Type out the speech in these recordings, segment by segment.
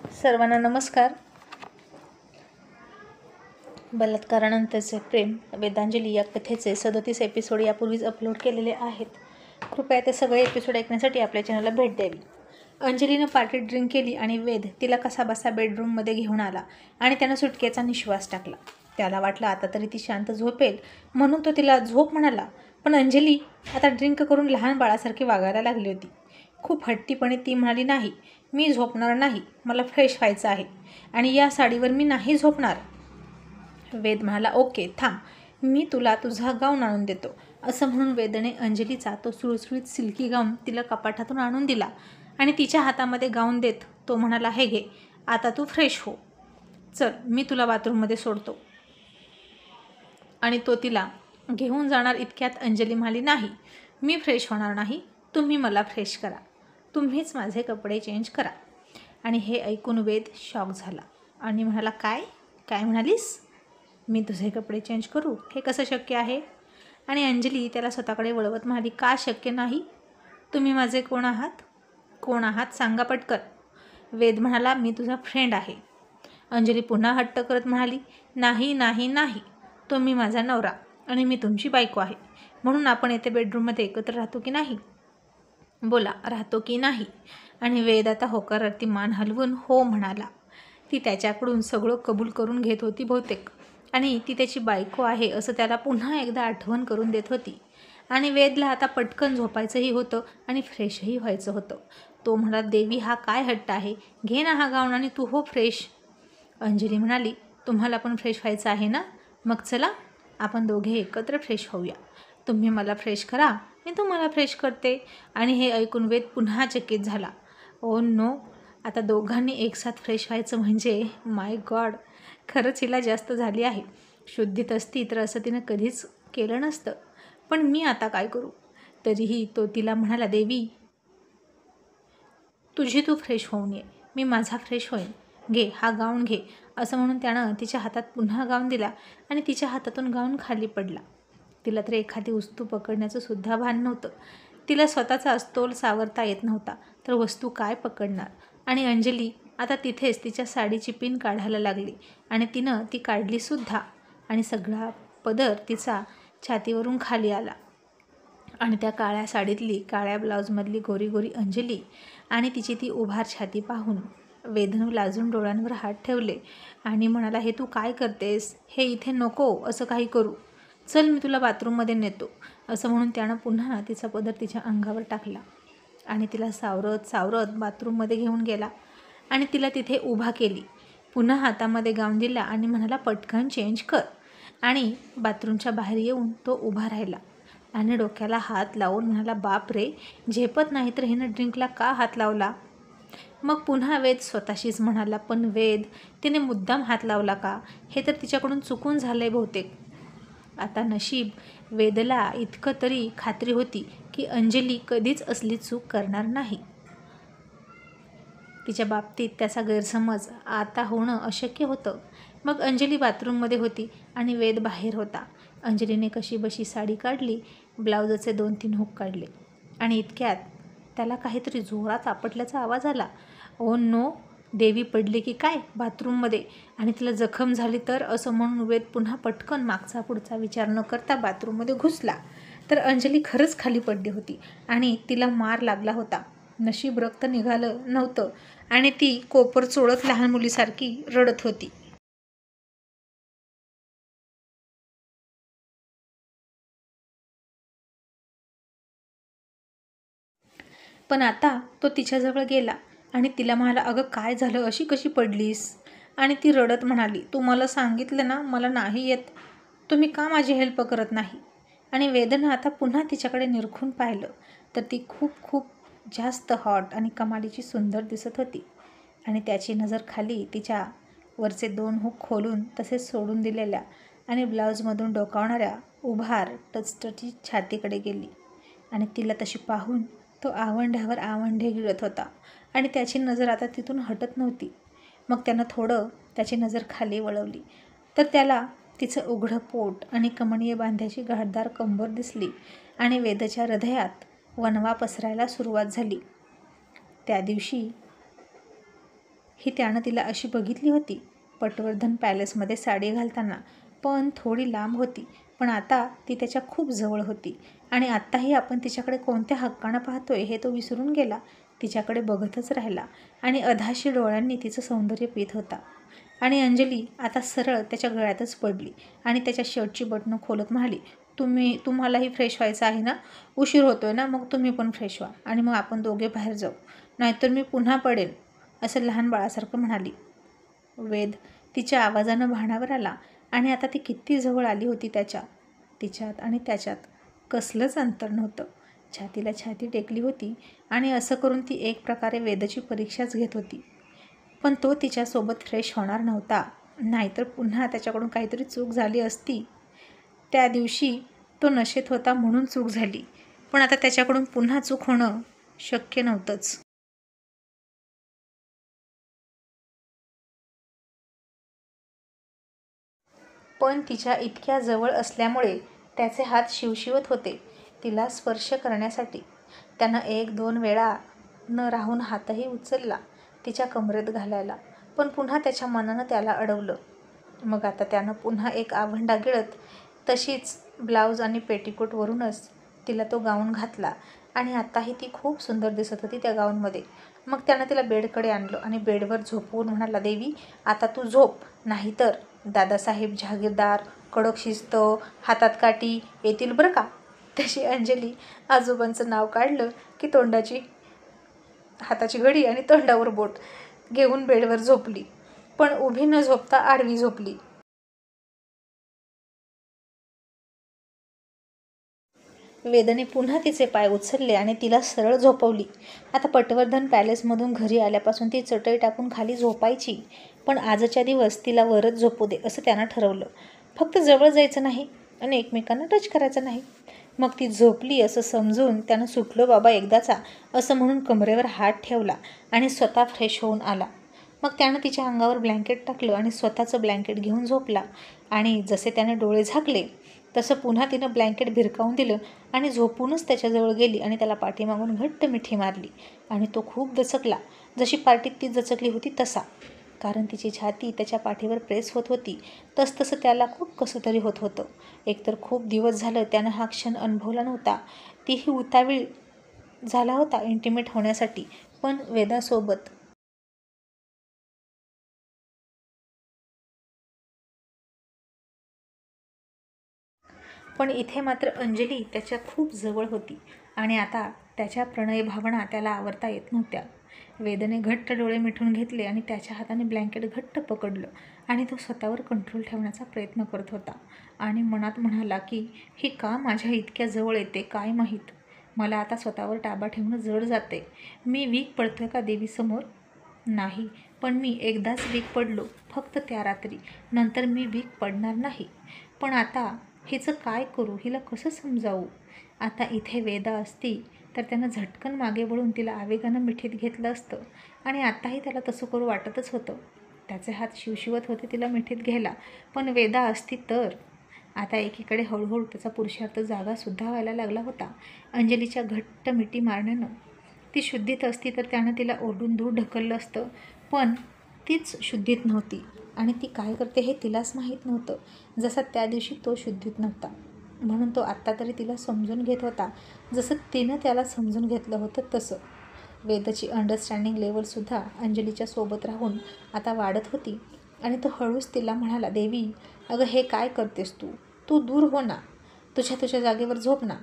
सर्वांना नमस्कार. बलात्कारानंतरचे प्रेम वेदांजली या कथेचे 37 एपिसोड यापूर्वीच अपलोड केलेले आहेत. कृपया ते सगळे एपिसोड ऐकण्यासाठी आपल्या चॅनलला भेट द्यावी. अंजलीनं पार्टीत ड्रिंक केली आणि वेद तिला कसाबसा बेडरूममध्ये घेऊन आला आणि त्यानं सुटकेचा निश्वास टाकला. त्याला वाटलं आता तरी ती शांत झोपेल म्हणून तो तिला झोप म्हणाला. पण अंजली आता ड्रिंक करून लहान बाळासारखी वागायला लागली होती. खूप हट्टीपणे ती म्हणाली, नाही, मी झोपणार नाही, मला फ्रेश व्हायचं आहे आणि या साडीवर मी नाही झोपणार. वेद म्हणाला, ओके थांब, मी तुला तुझा गाऊन आणून देतो. असं म्हणून वेदने अंजलीचा तो सुळसुळीत सिल्की गाऊन तिला कपाटातून आणून दिला आणि तिच्या हातामध्ये गाऊन देत तो म्हणाला, हे घे, आता तू फ्रेश हो, चल मी तुला बाथरूममध्ये सोडतो. आणि तो तिला घेऊन जाणार इतक्यात अंजली म्हणाली, नाही, मी फ्रेश होणार नाही, तुम्ही मला फ्रेश करा, तुम्हीच माझे कपडे चेंज करा. आणि हे ऐकून वेद शॉक झाला आणि म्हणाला, काय म्हणालीस? मी तुझे कपडे चेंज करू? हे कसं शक्य आहे? आणि अंजली त्याला स्वतःकडे वळवत म्हणाली, का शक्य नाही? तुम्ही माझे कोण आहात सांगा पटकन. वेद म्हणाला, मी तुझा फ्रेंड आहे. अंजली पुन्हा हट्ट करत म्हणाली, नाही नाही नाही, तुम्ही माझा नवरा आणि मी तुमची बायको आहे, म्हणून आपण येथे बेडरूममध्ये एकत्र राहतो की नाही? बोला, राहतो की नाही? आणि वेद आता होकारार्थी मान हलवून हो म्हणाला. ती त्याच्याकडून सगळं कबूल करून घेत होती बहुतेक, आणि ती त्याची बायको आहे असं त्याला पुन्हा एकदा आठवण करून देत होती. आणि वेदला आता पटकन झोपायचंही होतं आणि फ्रेशही व्हायचं होतं. तो म्हणाला, देवी, हा काय हट्ट आहे, घे ना हा गाऊन आणि तू हो फ्रेश. अंजली म्हणाली, तुम्हाला पण फ्रेश व्हायचं आहे ना, मग चला आपण दोघे एकत्र फ्रेश होऊया. तुम्ही मला फ्रेश करा, मी तुम्हाला फ्रेश करते. आणि हे ऐकून वेद पुन्हा चकित झाला. ओ नो, आता दोघांनी एकसाथ फ्रेश व्हायचं म्हणजे माय गॉड, खरंच हिला जास्त झाली आहे. शुद्धीत असती तर असं तिनं कधीच केलं नसतं. पण मी आता काय करू? तरीही तो तिला म्हणाला, देवी, तुझी तू फ्रेश होऊन ये, मी माझा फ्रेश होईन, घे हा गाऊन घे. असं म्हणून त्यानं तिच्या हातात पुन्हा गाऊन दिला आणि तिच्या हातातून गाऊन खाली पडला. तिला तर एखादी वस्तू पकडण्याचं सुद्धा भान नव्हतं. तिला स्वतःचा अस्तोल सावरता येत नव्हता, तर वस्तू काय पकडणार? आणि अंजली आता तिथेच तिच्या साडीची पिन काढायला लागली आणि तिनं ती काढलीसुद्धा आणि सगळा पदर तिचा छातीवरून खाली आला. आणि त्या काळ्या साडीतली, काळ्या ब्लाऊजमधली गोरी गोरी अंजली आणि तिची ती उभार छाती पाहून वेदनं लाजून डोळ्यांवर हात ठेवले आणि म्हणाला, हे तू काय करतेस? हे इथे नको असं काही करू, चल मी तुला बाथरूममध्ये नेतो. असं म्हणून त्यानं पुन्हा तिचा पदर तिच्या अंगावर टाकला आणि तिला सावरत बाथरूममध्ये घेऊन गेला आणि तिला तिथे उभा केली. पुन्हा हातामध्ये गाऊन दिला आणि म्हणाला, पटकन चेंज कर. आणि बाथरूमच्या बाहेर येऊन तो उभा राहिला आणि डोक्याला हात लावून म्हणाला, बाप रे, झेपत नाही तर हिनं ड्रिंकला का हात लावला? मग पुन्हा वेद स्वतःशीच म्हणाला, पण वेद, तिने मुद्दाम हात लावला का? हे तर तिच्याकडून चुकून झालंय बहुतेक. आता नशीब वेदला इतकं तरी खात्री होती की अंजली कधीच असली चूक करणार नाही. तिच्या बाबतीत त्याचा गैरसमज आता होणं अशक्य होतं. मग अंजली बाथरूममध्ये होती आणि वेद बाहेर होता. अंजलीने कशीबशी साडी काढली, ब्लाउजचे 2-3 हुक काढले आणि इतक्यात त्याला काहीतरी जोरात आपटल्याचा आवाज आला. ओ नो, देवी पडली की काय बाथरूममध्ये आणि तिला जखम झाली तर? असं म्हणून वेद पुन्हा पटकन मागचा पुढचा विचार न करता बाथरूममध्ये घुसला तर अंजली खरंच खाली पडली होती आणि तिला मार लागला होता. नशीब रक्त निघालं नव्हतं आणि ती कोपर चोळत लहान मुलीसारखी रडत होती. पण आता तो तिच्याजवळ गेला आणि तिला म्हणाला, अगं काय झालं, अशी कशी पडलीस? आणि ती रडत म्हणाली, तू मला सांगितलं ना मला नाही येत, तुम्ही का माझी हेल्प करत नाही? आणि वेदनं आता पुन्हा तिच्याकडे निरखून पाहिलं तर ती खूप खूप जास्त हॉट आणि कमालीची सुंदर दिसत होती. आणि त्याची नजर खाली तिच्या वरचे 2 हुक खोलून तसेच सोडून दिलेल्या आणि ब्लाऊजमधून डोकावणाऱ्या उभार टचटचीत छातीकडे गेली. आणि तिला तशी पाहून तो आवंढ्यावर आवंढे गिळत होता आणि त्याची नजर आता तिथून हटत नव्हती. मग त्यानं थोडं त्याची नजर खाली वळवली तर त्याला तिचं उघडं पोट आणि कमनीय बांध्याची घाटदार कंबर दिसली आणि वेदच्या हृदयात वणवा पसरायला सुरुवात झाली. त्या दिवशी ही त्यानं तिला अशी बघितली होती पटवर्धन पॅलेसमध्ये साडी घालताना, पण थोडी लांब होती. पण आता ती त्याच्या खूप जवळ होती आणि आत्ताही आपण तिच्याकडे कोणत्या हक्कानं पाहतोय हे तो विसरून गेला. तिच्याकडे बघतच राहिला आणि अधाशी डोळ्यांनी तिचं सौंदर्य पित होता. आणि अंजली आता सरळ त्याच्या गळ्यातच पडली आणि त्याच्या शर्टची बटणं खोलत म्हणाली, तुम्हालाही फ्रेश व्हायचं आहे ना? उशीर होतोय ना, मग तुम्ही पण फ्रेश व्हा आणि मग आपण दोघे बाहेर जाऊ, नाहीतर मी पुन्हा पडेन, असं लहान बाळासारखं म्हणाली. वेद तिच्या आवाजानं भानावर आला आणि आता ती किती जवळ आली होती तिच्यात आणि त्याच्यात कसलंच अंतर नव्हतं. छातीला छाती टेकली होती आणि असं करून ती एक प्रकारे वेदची परीक्षाच घेत होती. पण तो तिच्यासोबत फ्रेश होणार नव्हता, नाहीतर पुन्हा त्याच्याकडून काहीतरी चूक झाली असती. त्या दिवशी तो नशेत होता म्हणून चूक झाली, पण आता त्याच्याकडून पुन्हा चूक होणं शक्य नव्हतंच. पण तिच्या इतक्या जवळ असल्यामुळे त्याचे हात शिवशिवत होते तिला स्पर्श करण्यासाठी. त्यानं 1-2 वेळा न राहून हातही उचलला तिच्या कमरेत घालायला, पण पुन्हा त्याच्या मनानं त्याला अडवलं. मग आता त्यानं पुन्हा एक आवंढा गिळत तशीच ब्लाऊज आणि पेटिकोटवरूनच तिला तो गाऊन घातला आणि आताही ती खूप सुंदर दिसत होती त्या गाऊनमध्ये. मग त्यानं तिला बेडकडे आणलं आणि बेडवर झोपवून म्हणाला, देवी आता तू झोप, नाहीतर दादासाहेब जहागीरदार, कडक शिस्त, हातात काठी येतील बरं का. तशी अंजली आजोबांचं नाव काढलं की हाताची घडी आणि तोंडावर बोट घेऊन बेडवर झोपली, पण उभी न झोपता आडवी झोपली. वेदने पुन्हा तिचे पाय उचलले आणि तिला सरळ झोपवली. आता पटवर्धन पॅलेसमधून घरी आल्यापासून ती चटई टाकून खाली झोपायची, पण आजच्या दिवस तिला वरच झोपू दे असं त्यानं ठरवलं. फक्त जवळ जायचं नाही आणि एकमेकांना टच करायचं नाही. मग ती झोपली असं समजून त्यानं सुटलो बाबा एकदाचा असं म्हणून कमरेवर हात ठेवला आणि स्वतः फ्रेश होऊन आला. मग त्यानं तिच्या अंगावर ब्लँकेट टाकलं आणि स्वतःचं ब्लँकेट घेऊन झोपला आणि जसे त्याने डोळे झाकले तसं पुन्हा तिनं ब्लँकेट भिरकावून दिलं आणि झोपूनच त्याच्याजवळ गेली आणि त्याला पाठीमागून घट्ट मिठी मारली आणि तो खूप दचकला, जशी पार्टीत ती दचकली होती तसा. कारण तिची छाती त्याच्या पाठीवर प्रेस होत होती, तसतसं त्याला खूप कसं तरी होत होतं. एकतर खूप दिवस झालं त्यानं हा क्षण अनुभवला नव्हता. तीही उतावीळ झाला होता इंटिमेट होण्यासाठी, पण वेदासोबत. पण इथे मात्र अंजली त्याच्या खूप जवळ होती आणि आता त्याच्या प्रणय भावना त्याला आवरता येत नव्हत्या. वेदने घट्ट डोळे मिटून घेतले आणि त्याच्या हाताने ब्लँकेट घट्ट पकडलं आणि तो स्वतःवर कंट्रोल ठेवण्याचा प्रयत्न करत होता आणि मनात म्हणाला की ही का माझ्या इतक्या जवळ येते काय माहीत. मला आता स्वतःवर ताबा ठेवणं जड जाते. मी वीक पडतोय का देवीसमोर? नाही, पण मी एकदाच वीक पडलो, फक्त त्या रात्री. नंतर मी वीक पडणार नाही. पण आता हिचं काय करू, हिला कसं समजावू? आता इथे वेदा असती तर त्यानं झटकन मागे वळून तिला आवेगानं मिठीत घेतलं असतं आणि आताही त्याला तसं करू वाटतच होतं. त्याचे हात शिवशिवत होते तिला मिठीत घ्यायला, पण वेदा असती तर. आता एकीकडे हळूहळू त्याचा पुरुषार्थ जागासुद्धा व्हायला लागला होता अंजलीच्या घट्ट मिठी मारण्यानं. ती शुद्धीत असती तर त्यानं तिला ओरडून दूर ढकललं असतं, पण तीच शुद्धीत नव्हती आणि ती काय करते हे तिलाच माहीत नव्हतं, जसा त्या दिवशी तो शुद्धीत नव्हता. म्हणून तो आत्ता तरी तिला समजून घेत होता, जसं तिनं त्याला समजून घेतलं होतं तसं. वेदाची अंडरस्टँडिंग लेवलसुद्धा अंजलीच्या सोबत राहून आता वाढत होती आणि तो हळूच तिला म्हणाला, देवी अगं हे काय करतेस तू दूर हो ना, तुझ्या जागेवर झोप ना.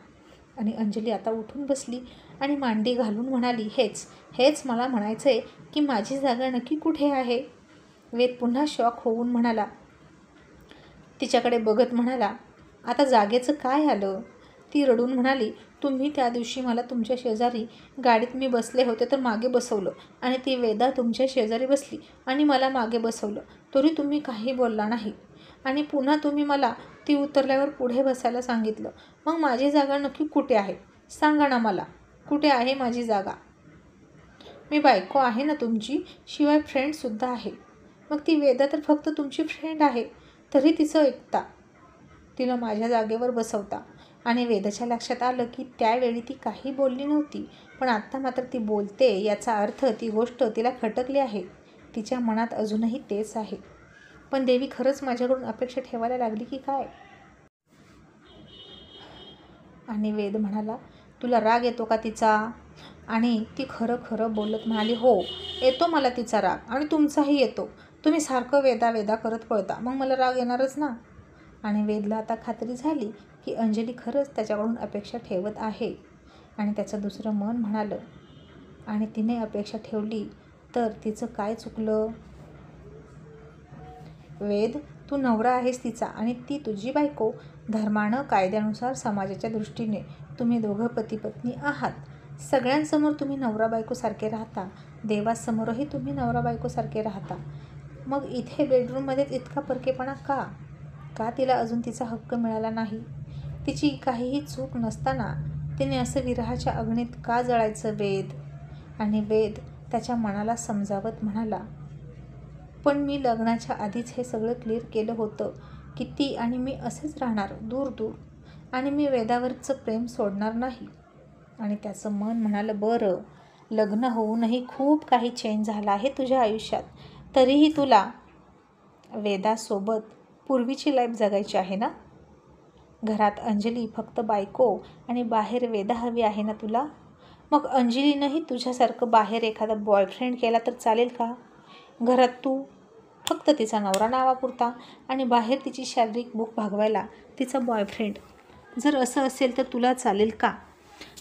आणि अंजली आता उठून बसली आणि मांडी घालून म्हणाली, हेच मला म्हणायचंय की माझी जागा नक्की कुठे आहे? वेद पुन्हा शॉक होऊन म्हणाला, तिच्याकडे बघत म्हणाला, आता जागेचं काय आलं? ती रडून म्हणाली, तुम्ही त्या दिवशी मला तुमच्या शेजारी गाडीत मी बसले होते तर मागे बसवलं आणि ती वेदा तुमच्या शेजारी बसली आणि मला मागे बसवलं, तरी तुम्ही काही बोलला नाही आणि पुन्हा तुम्ही मला ती उतरल्यावर पुढे बसायला सांगितलं. मग माझी जागा नक्की कुठे आहे? सांगा ना मला, कुठे आहे माझी जागा? मी बायको आहे ना तुमची, शिवाय फ्रेंडसुद्धा आहे. मग ती वेदा तर फक्त तुमची फ्रेंड आहे, तरी तिचं ऐकता, तिला माझ्या जागेवर बसवता. आणि वेदाच्या लक्षात आलं की त्यावेळी ती काही बोलली नव्हती, पण आत्ता मात्र ती बोलते याचा अर्थ ती गोष्ट तिला खटकली आहे. तिच्या मनात अजूनही तेच आहे. पण देवी खरंच माझ्याकडून अपेक्षा ठेवायला लागली की काय? आणि वेद म्हणाला, तुला राग येतो का तिचा? आणि ती खरं खरं बोलत म्हणाली, हो येतो मला तिचा राग आणि तुमचाही येतो. तुम्ही सारखं वेदा वेदा करत पळता, मग मला राग येणारच ना. आणि वेदला आता खात्री झाली की अंजली खरंच त्याच्याकडून अपेक्षा ठेवत आहे. आणि त्याचं दुसरं मन म्हणालं, आणि तिने अपेक्षा ठेवली तर तिचं काय चुकलं? वेद, तू नवरा आहेस तिचा आणि ती तुझी बायको. धर्मानं, कायद्यानुसार, समाजाच्या दृष्टीने तुम्ही दोघं पती पत्नी आहात. सगळ्यांसमोर तुम्ही नवरा बायकोसारखे राहता. देवासमोरही तुम्ही नवरा बायकोसारखे राहता. मग इथे बेडरूममध्येच इतका परकेपणा का? का तिला अजून तिचा हक्क मिळाला नाही? तिची काहीही चूक नसताना तिने असं विरहाच्या अग्नीत का जळायचं वेद? आणि वेद त्याच्या मनाला समजावत म्हणाला, पण मी लग्नाच्या आधीच हे सगळं क्लिअर केलं होतं की ती आणि मी असेच राहणार दूर दूर, आणि मी वेदावरचं प्रेम सोडणार नाही. आणि त्याचं मन म्हणालं, बरं, लग्न होऊनही खूप काही चेंज झाला आहे तुझ्या आयुष्यात, तरीही तुला वेदासोबत पूर्वीची लाईफ जगायची आहे ना? घरात अंजली फक्त बायको आणि बाहेर वेदा हवी आहे ना तुला? मग अंजलीनंही तुझ्यासारखं बाहेर एखादा बॉयफ्रेंड केला तर चालेल का? घरात तू फक्त तिचा नवरा नावापुरता आणि बाहेर तिची शारीरिक भूक भागवायला तिचा बॉयफ्रेंड. जर असं असेल तर तुला चालेल का?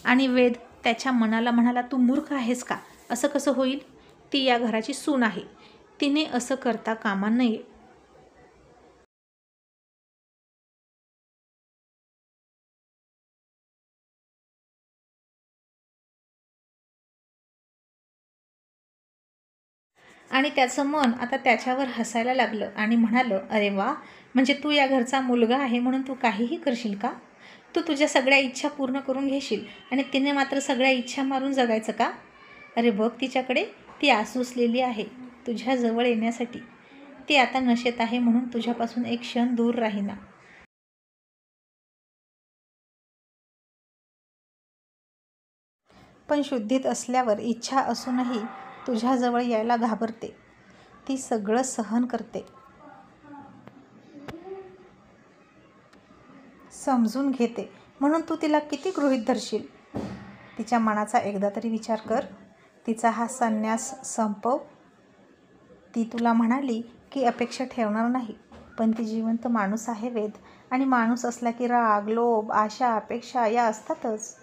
आणि वेद त्याच्या मनाला म्हणाला, तू मूर्ख आहेस का? असं कसं होईल? ती या घराची सून आहे. तिने असं करता कामा नये. आणि त्याचं मन आता त्याच्यावर हसायला लागलं आणि म्हणालं, अरे वा, म्हणजे तू या घरचा मुलगा आहे म्हणून तू काहीही करशील का? तू तुझ्या सगळ्या इच्छा पूर्ण करून घेशील आणि तिने मात्र सगळ्या इच्छा मारून जगायचं का? अरे बघ तिच्याकडे, ती आसुसलेली आहे तुझ्या जवळ येण्यासाठी. ती आता नशेत आहे म्हणून तुझ्यापासून एक क्षण दूर राहीना. पण शुद्धीत असल्यावर इच्छा असूनही तुझ्याजवळ यायला घाबरते. ती सगळं सहन करते. समजून घेते म्हणून तू तिला किती गृहीत धरशील? तिच्या मनाचा एकदा तरी विचार कर. तिचा हा संन्यास संपव. ती तुला म्हणाली की अपेक्षा ठेवणार नाही, पण ती जिवंत माणूस आहे वेद. आणि माणूस असला की राग, लोभ, आशा, अपेक्षा या असतातच.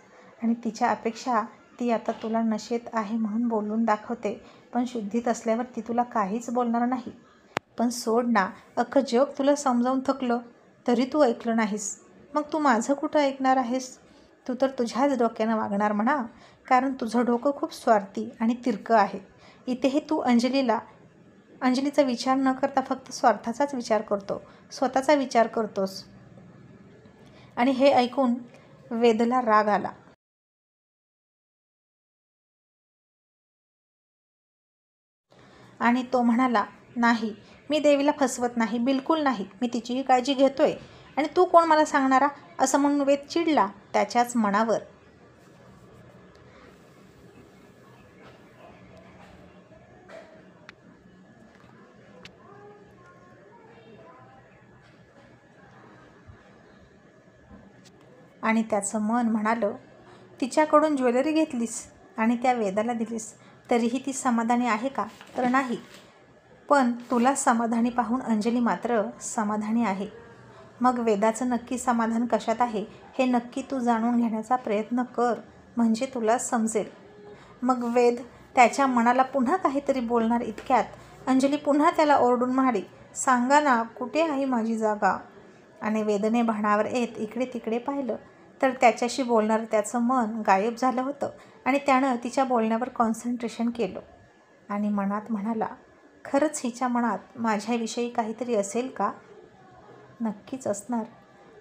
आणि तिच्या अपेक्षा ती आता तुला नशेत आहे म्हणून बोलून दाखवते, पण शुद्धीत असल्यावर ती तुला काहीच बोलणार नाही. पण सोड ना, अख्खं जग तुला समजावून थकलं तरी तू ऐकलं नाहीस. मग तू माझं कुठं ऐकणार आहेस? तू तर तुझ्याच डोक्यानं वागणार म्हणा, कारण तुझं डोकं खूप स्वार्थी आणि तिरकं आहे. इथेही तू अंजलीचा विचार न करता फक्त स्वार्थाचाच विचार करतो, स्वतःचा विचार करतोस. आणि हे ऐकून वेदला राग आला. आणि तो म्हणाला, नाही, मी देवीला फसवत नाही, बिलकुल नाही. मी तिचीही काळजी घेतोय. आणि तू कोण मला सांगणारा? असं म्हणून वेद चिडला त्याच्याच मनावर. आणि त्याचं मन म्हणालं, तिच्याकडून ज्वेलरी घेतलीस आणि त्या वेदाला दिलीस, तरीही ती समाधानी आहे का? तर नाही. पण तुला समाधानी पाहून अंजली मात्र समाधानी आहे. मग वेदाचं नक्की समाधान कशात आहे हे नक्की तू जाणून घेण्याचा प्रयत्न कर, म्हणजे तुला समजेल. मग वेद त्याच्या मनाला पुन्हा काहीतरी बोलणार इतक्यात अंजली पुन्हा त्याला ओरडून म्हणाली, सांगा ना, कुठे आहे माझी जागा? आणि वेदने भानावर येत इकडे तिकडे पाहिलं तर त्याच्याशी बोलणारं त्याचं मन गायब झालं होतं. आणि त्यानं तिच्या बोलण्यावर कॉन्सन्ट्रेशन केलं आणि मनात म्हणाला, खरंच हिच्या मनात माझ्याविषयी काहीतरी असेल का? नक्कीच असणार.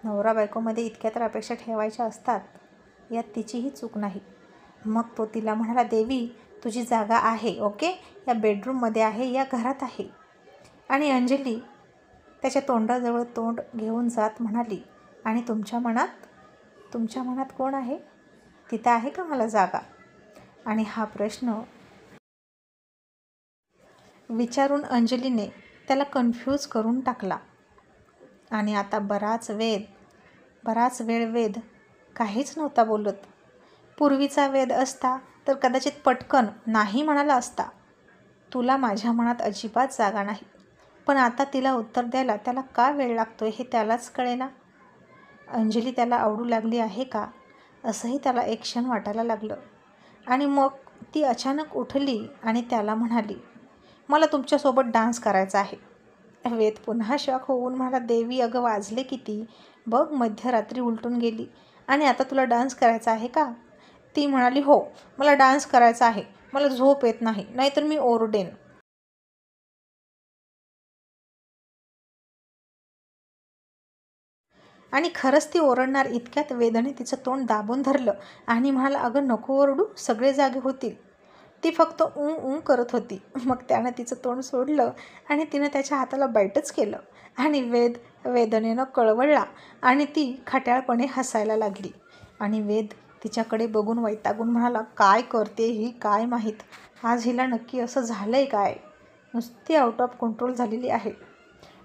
नवरा बायकोमध्ये इतक्या तर अपेक्षा ठेवायच्या असतात, यात तिचीही चूक नाही. मग तो तिला म्हणाला, देवी, तुझी जागा आहे, ओके, या बेडरूममध्ये आहे, या घरात आहे. आणि अंजली त्याच्या तोंडाजवळ तोंड घेऊन जात म्हणाली, आणि तुमच्या मनात कोण आहे? तिथं आहे का मला जागा? आणि हा प्रश्न विचारून अंजलीने त्याला कन्फ्यूज करून टाकला. आणि आता बराच वेळ वेद काहीच नव्हता बोलत. पूर्वीचा वेद असता तर कदाचित पटकन नाही म्हणाला असता. तुला माझ्या मनात अजिबात जागा नाही. पण आता तिला उत्तर द्यायला त्याला का वेळ लागतोय हे त्यालाच कळेना. अंजली त्याला आवडू लागली आहे का असंही त्याला एक क्षण वाटायला लागलं. आणि मग ती अचानक उठली आणि त्याला म्हणाली, मला तुमच्यासोबत डान्स करायचा आहे. वेद पुन्हा शॉक होऊन म्हणाला, देवी अगं वाजले किती, बघ मध्यरात्री उलटून गेली आणि आता तुला डान्स करायचा आहे का? ती म्हणाली, हो मला डान्स करायचा आहे, मला झोप येत नाही, नाहीतर मी ओरडेन. आणि खरंच ती ओरडणार इतक्यात वेदने तिचं तोंड दाबून धरलं आणि म्हणाला, अगं नको ओरडू, सगळे जागे होतील. ती फक्त ऊ ऊ करत होती. मग त्यानं तिचं तोंड सोडलं आणि तिनं त्याच्या हाताला बाईटच केलं आणि वेद वेदनेनं कळवळला आणि ती खट्याळपणे हसायला लागली. आणि वेद तिच्याकडे बघून वैतागून म्हणाला, काय करते ही काय माहीत, आज हिला नक्की असं झालंय काय, नुसती आउट ऑफ कंट्रोल झालेली आहे.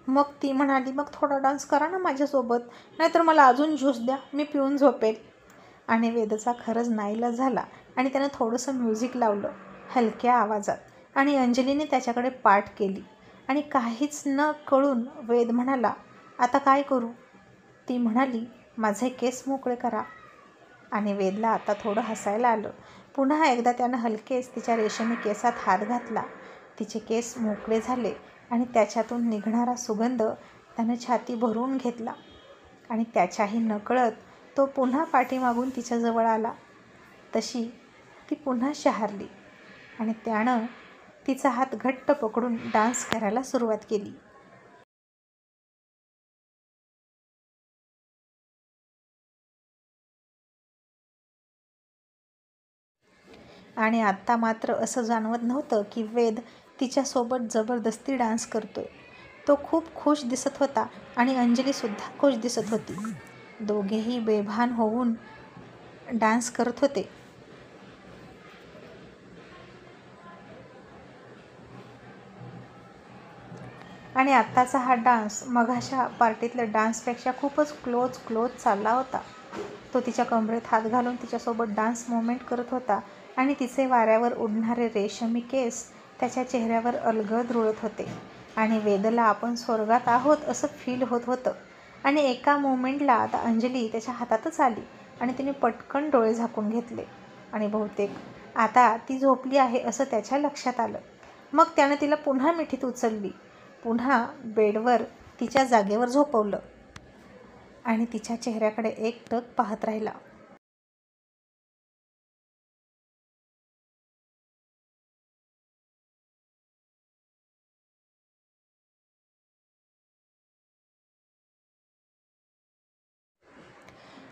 मग ती म्हणाली, मग थोडा डान्स करा ना माझ्यासोबत, नाहीतर मला अजून ज्यूस द्या, मी पिऊन झोपेल. आणि वेदचा खरंच नाईलाज झाला आणि त्यानं थोडंसं म्युझिक लावलं हलक्या आवाजात आणि अंजलीने त्याच्याकडे पाठ केली. आणि काहीच न कळून वेद म्हणाला, आता काय करू? ती म्हणाली, माझे केस मोकळे करा. आणि वेदला आता थोडं हसायला आलं. पुन्हा एकदा त्यानं हलकेच तिच्या रेशमी केसात हात घातला. तिचे केस मोकळे झाले आणि त्याच्यातून निघणारा सुगंध त्यानं छाती भरून घेतला. आणि त्याच्याही नकळत तो पुन्हा पाठीमागून तिच्याजवळ आला. तशी ती पुन्हा शहारली आणि त्यानं तिचा हात घट्ट पकडून डान्स करायला सुरुवात केली. आणि आत्ता मात्र असं जाणवत नव्हतं की वेद तिच्यासोबत जबरदस्ती डान्स करतोय. तो खूप खुश दिसत होता आणि अंजलीसुद्धा खुश दिसत होती. दोघेही बेभान होऊन डान्स करत होते. आणि आत्ताचा हा डान्स मघाच्या पार्टीतल्या डान्सपेक्षा खूपच क्लोज चालला होता. तो तिच्या कमरेत हात घालून तिच्यासोबत डान्स मुवमेंट करत होता आणि तिचे वाऱ्यावर उडणारे रेशमी केस त्याच्या चेहऱ्यावर अलगद रुळत होते. आणि वेदला आपण स्वर्गात आहोत असं फील होत होतं. आणि एका मोमेंटला आता अंजली त्याच्या हातातच आली आणि तिने पटकन डोळे झाकून घेतले आणि बहुतेक आता ती झोपली आहे असं त्याच्या लक्षात आलं. मग त्यानं तिला पुन्हा मिठीत उचलली, पुन्हा बेडवर तिच्या जागेवर झोपवलं आणि तिच्या चेहऱ्याकडे एकटक पाहत राहिला.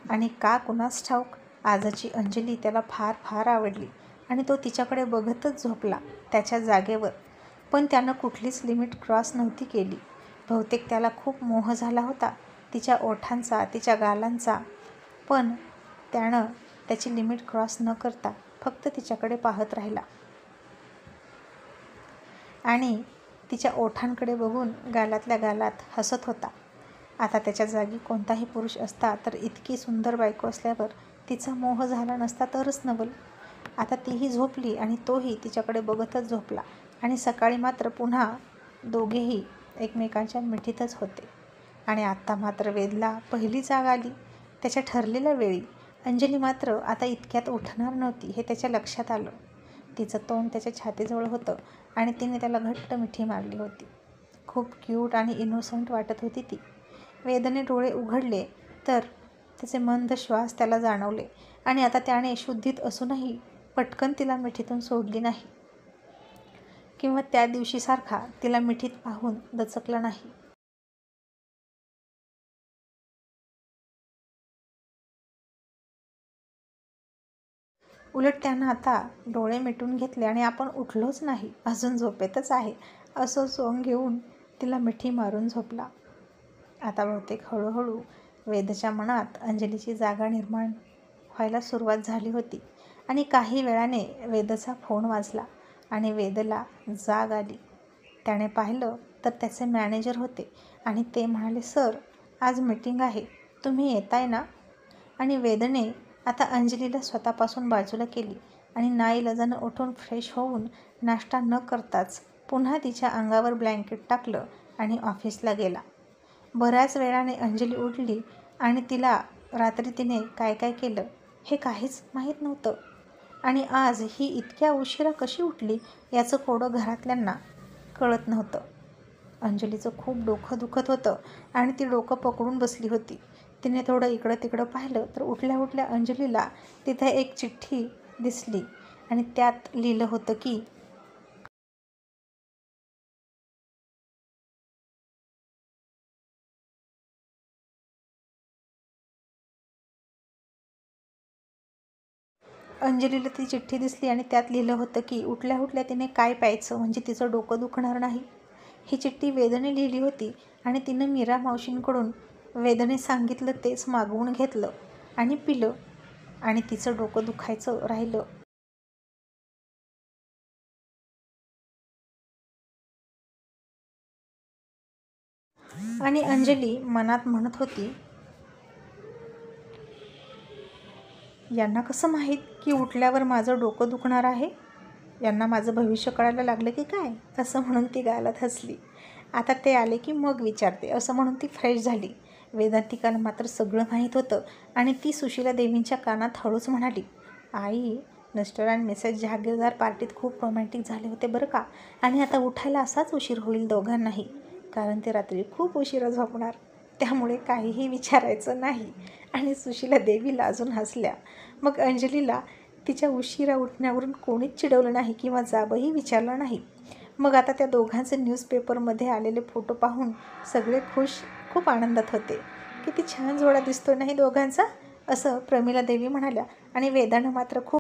आणि का कुणास ठाऊक आजची अंजली त्याला फार आवडली आणि तो तिच्याकडे बघतच झोपला त्याच्या जागेवर. पण त्यानं कुठलीच लिमिट क्रॉस नव्हती केली. बहुतेक त्याला खूप मोह झाला होता तिच्या ओठांचा, तिच्या गालांचा. पण त्यानं त्याची लिमिट क्रॉस न करता फक्त तिच्याकडे पाहत राहिला आणि तिच्या ओठांकडे बघून गालातल्या गालात हसत होता. आता त्याच्या जागी कोणताही पुरुष असता तर इतकी सुंदर बायको असल्यावर तिचा मोह झाला नसता तरच नवल. आता तीही झोपली आणि तोही तिच्याकडे बघतच झोपला. आणि सकाळी मात्र पुन्हा दोघेही एकमेकांच्या मिठीतच होते. आणि आत्ता मात्र वेदला पहिली जाग आली त्याच्या ठरलेल्या वेळी. अंजली मात्र आता इतक्यात उठणार नव्हती हे त्याच्या लक्षात आलं. तिचं तोंड त्याच्या छातीजवळ होतं आणि तिने त्याला घट्ट मिठी मारली होती. खूप क्यूट आणि इनोसंट वाटत होती ती. वेदने डोळे उघडले तर त्याचे मंद श्वास त्याला जाणवले आणि आता त्याने शुद्धीत असूनही पटकन तिला मिठीतून सोडली नाही किंवा त्या दिवशीसारखा तिला मिठीत पाहून दचकला नाही. उलट त्यानं आता डोळे मिटून घेतले आणि आपण उठलोच नाही, अजून झोपेतच आहे असं सोंग घेऊन तिला मिठी मारून झोपला. आता बहुतेक हळूहळू वेदच्या मनात अंजलीची जागा निर्माण व्हायला सुरुवात झाली होती. आणि काही वेळाने वेदचा फोन वाजला आणि वेदला जाग आली. त्याने पाहिलं तर त्याचे मॅनेजर होते आणि ते म्हणाले, सर आज मीटिंग आहे, तुम्ही येताय ना? आणि वेदने आता अंजलीला स्वतःपासून बाजूला केली आणि नाईलाजानं उठून फ्रेश होऊन नाश्ता न करताच पुन्हा तिच्या अंगावर ब्लँकेट टाकलं आणि ऑफिसला गेला. बऱ्याच वेळाने अंजली उठली आणि तिला रात्री तिने काय काय केलं हे काहीच माहीत नव्हतं आणि आज ही इतक्या उशिरा कशी उठली याचं कोडं घरातल्यांना कळत नव्हतं. अंजलीचं खूप डोकं दुखत होतं आणि ती डोकं पकडून बसली होती. तिने थोडं इकडं तिकडं पाहिलं तर उठल्या उठल्या अंजलीला तिथे एक चिठ्ठी दिसली आणि त्यात लिहिलं होतं की अंजलीला ती चिठ्ठी दिसली आणि त्यात लिहिलं होतं की उठल्या उठल्या तिने काय प्यायचं म्हणजे तिचं डोकं दुखणार नाही. ही चिठ्ठी वेदने लिहिली होती आणि तिनं मीरा मावशींकडून वेदने सांगितलं तेच मागवून घेतलं आणि पिलं आणि तिचं डोकं दुखायचं राहिलं. आणि अंजली मनात म्हणत होती, यांना कसं माहीत की उठल्यावर माझं डोकं दुखणार आहे? यांना माझं भविष्य कळायला लागलं की काय? असं म्हणून ती गालात हसली. आता ते आले की मग विचारते असं म्हणून ती फ्रेश झाली. वेदांतिकाला मात्र सगळं माहीत होतं आणि ती सुशीला देवींच्या कानात हळूच म्हणाली, आई, मिस्टर आणि मिसेस जहागीरदार पार्टीत खूप रोमॅन्टिक झाले होते बरं का, आणि आता उठायला असाच उशीर होईल दोघांनाही, कारण ते रात्री खूप उशिरा झोपणार, त्यामुळे काहीही विचारायचं नाही. आणि सुशीला देवी लाजून हसल्या. मग अंजलीला तिच्या उशिरा उठण्यावरून कोणीच चिडवलं नाही किंवा जाबही विचारलं नाही. मग आता त्या दोघांचे न्यूजपेपरमध्ये आलेले फोटो पाहून सगळे खुश, खूप आनंदात होते. किती छान जोडा दिसतोय नाही दोघांचा, असं प्रमिला देवी म्हणाल्या. आणि वेदानं मात्र खूप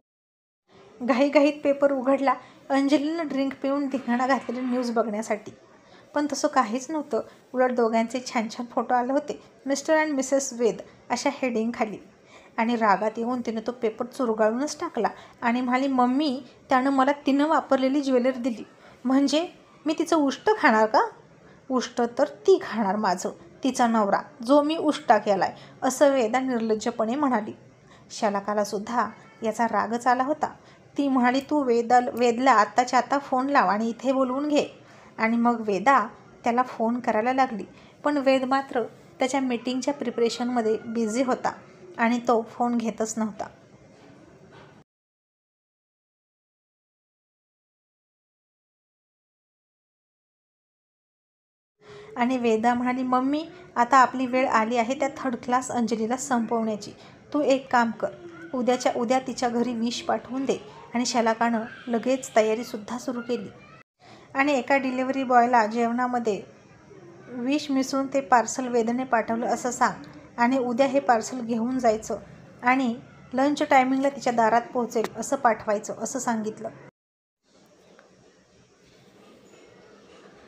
घाईघाईत पेपर उघडला. अंजलीनं ड्रिंक पिऊन धिंगाणा घातलेली न्यूज बघण्यासाठी, पण तसं काहीच नव्हतं. उलट दोघांचे छान छान फोटो आले होते, मिस्टर अँड मिसेस वेद अशा हेडिंगखाली. आणि रागात येऊन तिने तो पेपर चुरगाळूनच टाकला आणि म्हणाली, मम्मी, त्यानं मला तिनं वापरलेली ज्वेलरी दिली, म्हणजे मी तिचं उष्ट खाणार का? उष्ट तर ती खाणार माझं, तिचा नवरा, जो मी उष्टा केलाय, असं वेदा निर्लज्जपणे म्हणाली. शलाकालासुद्धा याचा रागच आला होता. ती म्हणाली, तू वेदला आत्ताच्या आत्ता फोन लाव आणि इथे बोलवून घे. आणि मग वेदा त्याला फोन करायला लागली, पण वेद मात्र त्याच्या मीटिंगच्या प्रिपरेशनमध्ये बिझी होता आणि तो फोन घेतच नव्हता. आणि वेदा म्हणाली, मम्मी, आता आपली वेळ आली आहे त्या थर्ड क्लास अंजलीला संपवण्याची. तू एक काम कर, उद्याच्या उद्या तिच्या घरी विष पाठवून दे. आणि शलाकानं लगेच तयारीसुद्धा सुरू केली. आणि एका डिलिव्हरी बॉयला जेवणामध्ये विष मिसळून ते पार्सल वेदने पाठवलं असं सांग आणि उद्या हे पार्सल घेऊन जायचं आणि लंच टायमिंगला तिच्या दारात पोहोचेल असं पाठवायचं, असं सांगितलं.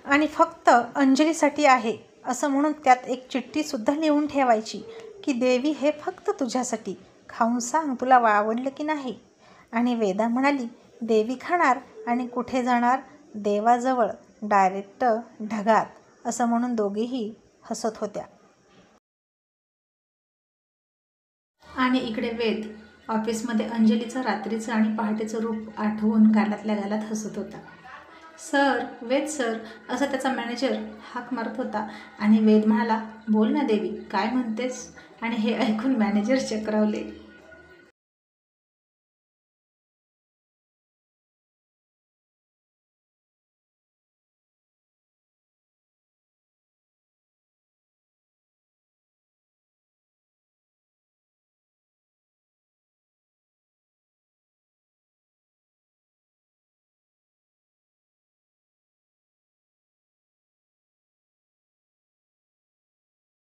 आणि फक्त अंजलीसाठी आहे असं म्हणून त्यात एक चिठ्ठीसुद्धा लिहून ठेवायची की देवी, हे फक्त तुझ्यासाठी, खाऊन सांग तुला आवडलं की नाही. आणि वेदा म्हणाली, देवी खाणार आणि कुठे जाणार? देवाजवळ, डायरेक्ट ढगात, असं म्हणून दोघीही हसत होत्या. आणि इकडे वेद ऑफिसमध्ये अंजलीचं रात्रीचं आणि पहाटेचं रूप आठवून गालातल्या गालात हसत होता. सर, वेद सर, असं त्याचा मॅनेजर हाक मारत होता. आणि वेद म्हणाला, बोल ना देवी, काय म्हणतेस? आणि हे ऐकून मॅनेजर चक्रावले.